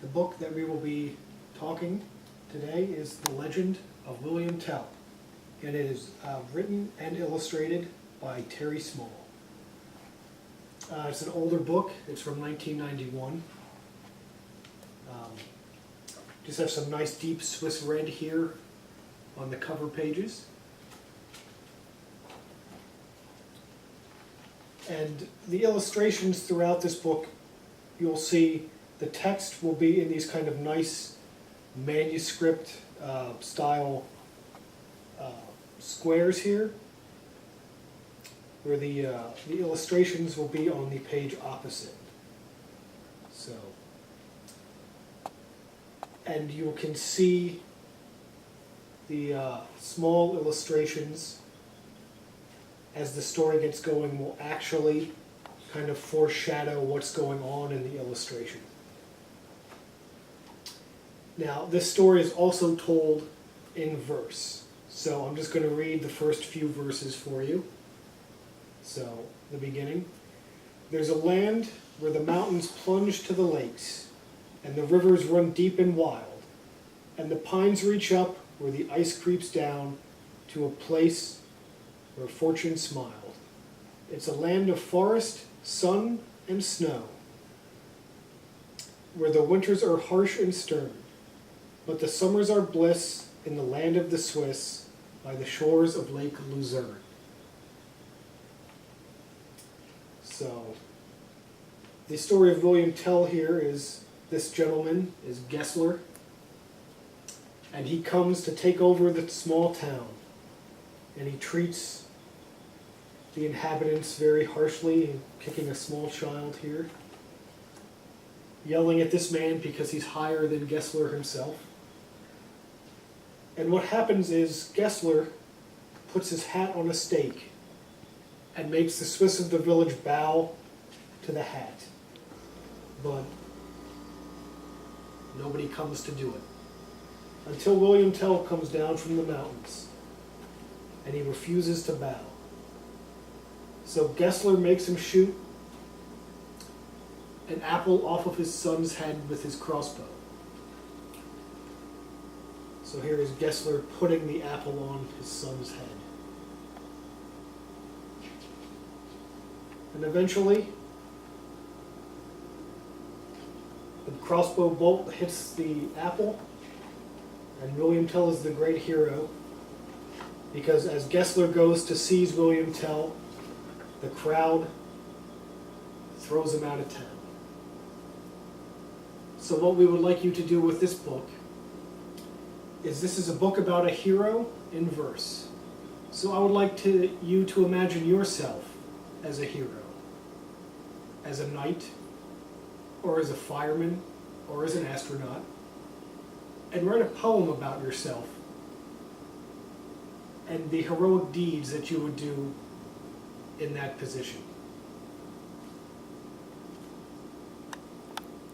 The book that we will be talking today is The Legend of Willaim Tell, and it is written and illustrated by Terry Small. It's an older book. It's from 1991. Just have some nice deep Swiss red here on the cover pages. And the illustrations throughout this book, you'll see the text will be in these kind of nice manuscript style squares here, where the illustrations will be on the page opposite. So, and you can see the small illustrations as the story gets going will actually kind of foreshadow what's going on in the illustration. Now, this story is also told in verse, so I'm just going to read the first few verses for you. So, the beginning. There's a land where the mountains plunge to the lakes, and the rivers run deep and wild, and the pines reach up where the ice creeps down to a place where fortune smiled. It's a land of forest, sun, and snow, where the winters are harsh and stern, but the summers are bliss in the land of the Swiss by the shores of Lake Luzerne. So, the story of Willaim Tell here is this gentleman is Gessler, and he comes to take over the small town, and he treats the inhabitants very harshly, kicking a small child here, yelling at this man because he's higher than Gessler himself. And what happens is Gessler puts his hat on a stake and makes the Swiss of the village bow to the hat. But nobody comes to do it. Until Willaim Tell comes down from the mountains, and he refuses to bow. So Gessler makes him shoot an apple off of his son's head with his crossbow. So here is Gessler putting the apple on his son's head. And eventually, the crossbow bolt hits the apple, and Willaim Tell is the great hero, because as Gessler goes to seize Willaim Tell, the crowd throws him out of town. So what we would like you to do with this book is this is a book about a hero in verse. So I would like you to imagine yourself as a hero, as a knight, or as a fireman, or as an astronaut, and write a poem about yourself and the heroic deeds that you would do in that position.